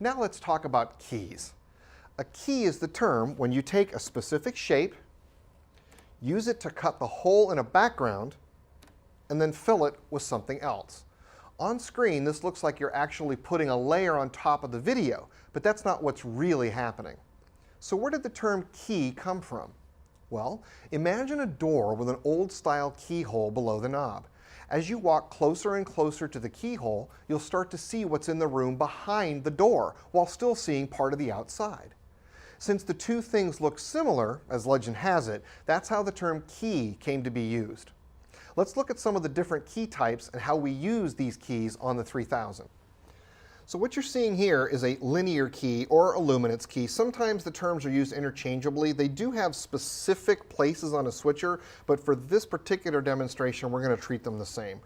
Now let's talk about keys. A key is the term when you take a specific shape, use it to cut the hole in a background, and then fill it with something else. On screen, this looks like you're actually putting a layer on top of the video, but that's not what's really happening. So where did the term key come from? Well, imagine a door with an old-style keyhole below the knob. As you walk closer and closer to the keyhole, you'll start to see what's in the room behind the door, while still seeing part of the outside. Since the two things look similar, as legend has it, that's how the term key came to be used. Let's look at some of the different key types and how we use these keys on the 3000. So what you're seeing here is a linear key or a luminance key. Sometimes the terms are used interchangeably. They do have specific places on a switcher, but for this particular demonstration, we're going to treat them the same.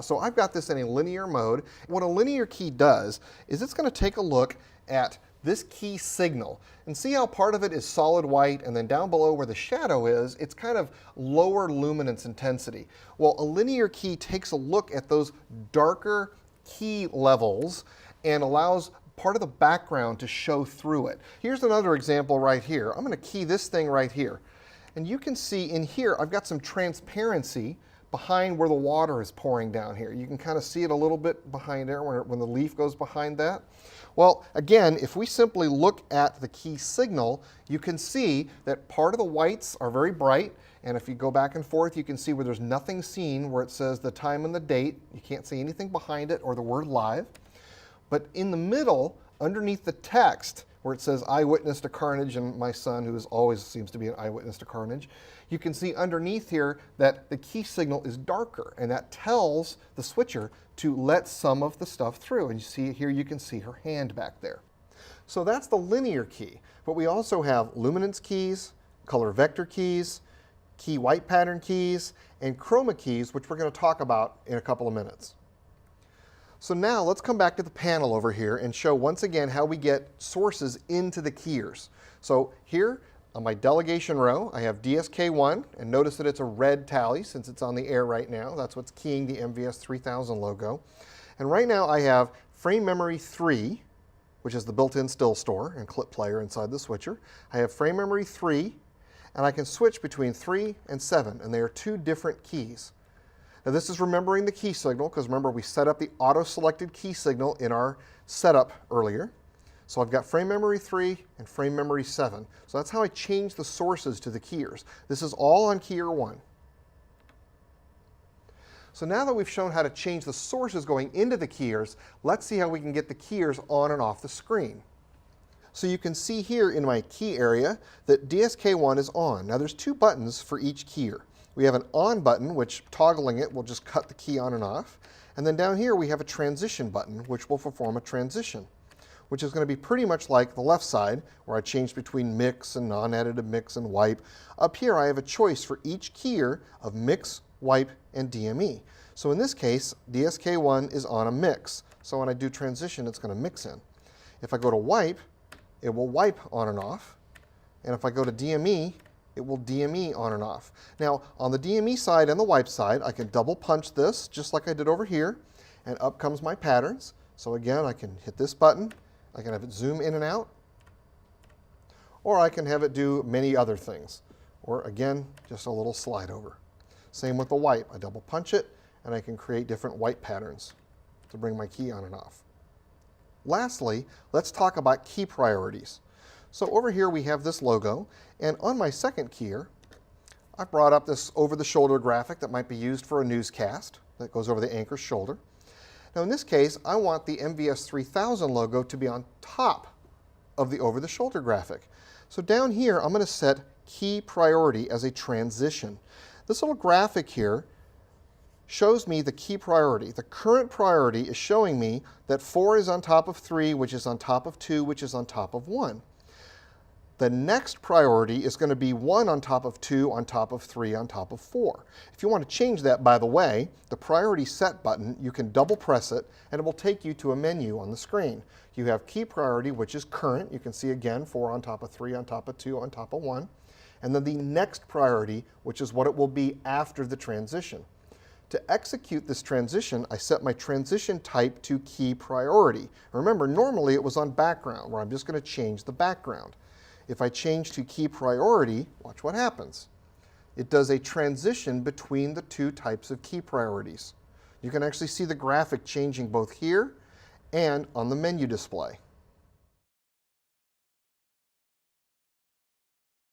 So I've got this in a linear mode. What a linear key does is it's going to take a look at this key signal and see how part of it is solid white, and then down below where the shadow is, it's kind of lower luminance intensity. Well, a linear key takes a look at those darker key levels and allows part of the background to show through it. Here's another example right here. I'm going to key this thing right here. And you can see in here, I've got some transparency behind where the water is pouring down here. You can kind of see it a little bit behind there when the leaf goes behind that. Well, again, if we simply look at the key signal, you can see that part of the whites are very bright, and if you go back and forth, you can see where there's nothing seen, where it says the time and the date. You can't see anything behind it or the word live. But in the middle, underneath the text, where it says eyewitness to carnage, and my son, who always seems to be an eyewitness to carnage, you can see underneath here that the key signal is darker, and that tells the switcher to let some of the stuff through. And you see here, you can see her hand back there. So that's the linear key. But we also have luminance keys, color vector keys, key white pattern keys, and chroma keys, which we're going to talk about in a couple of minutes. So now let's come back to the panel over here and show once again how we get sources into the keyers. So here on my delegation row, I have DSK1, and notice that it's a red tally since it's on the air right now. That's what's keying the MVS 3000 logo. And right now I have frame memory 3, which is the built-in still store and clip player inside the switcher. I have frame memory 3, and I can switch between 3 and 7, and they are two different keys. Now this is remembering the key signal, because remember we set up the auto-selected key signal in our setup earlier. So I've got frame memory 3 and frame memory 7. So that's how I change the sources to the keyers. This is all on keyer 1. So now that we've shown how to change the sources going into the keyers, let's see how we can get the keyers on and off the screen. So you can see here in my key area that DSK1 is on. Now there's two buttons for each keyer. We have an on button, which toggling it will just cut the key on and off. And then down here we have a transition button, which will perform a transition, which is going to be pretty much like the left side, where I change between mix and non-additive mix and wipe. Up here I have a choice for each keyer of mix, wipe, and DME. So in this case, DSK1 is on a mix. So when I do transition, it's going to mix in. If I go to wipe, it will wipe on and off. And if I go to DME, it will DME on and off. Now, on the DME side and the wipe side, I can double punch this, just like I did over here, and up comes my patterns. So again, I can hit this button, I can have it zoom in and out, or I can have it do many other things. Or again, just a little slide over. Same with the wipe. I double punch it, and I can create different wipe patterns to bring my key on and off. Lastly, let's talk about key priorities. So over here we have this logo, and on my second keyer, I brought up this over-the-shoulder graphic that might be used for a newscast that goes over the anchor's shoulder. Now in this case, I want the MVS 3000 logo to be on top of the over-the-shoulder graphic. So down here, I'm going to set key priority as a transition. This little graphic here shows me the key priority. The current priority is showing me that 4 is on top of 3, which is on top of 2, which is on top of 1. The next priority is going to be 1 on top of 2, on top of 3, on top of 4. If you want to change that, by the way, the priority set button, you can double press it and it will take you to a menu on the screen. You have key priority, which is current. You can see again 4 on top of 3, on top of 2, on top of 1. And then the next priority, which is what it will be after the transition. To execute this transition, I set my transition type to key priority. Remember, normally it was on background, where I'm just going to change the background. If I change to key priority, watch what happens. It does a transition between the two types of key priorities. You can actually see the graphic changing both here and on the menu display.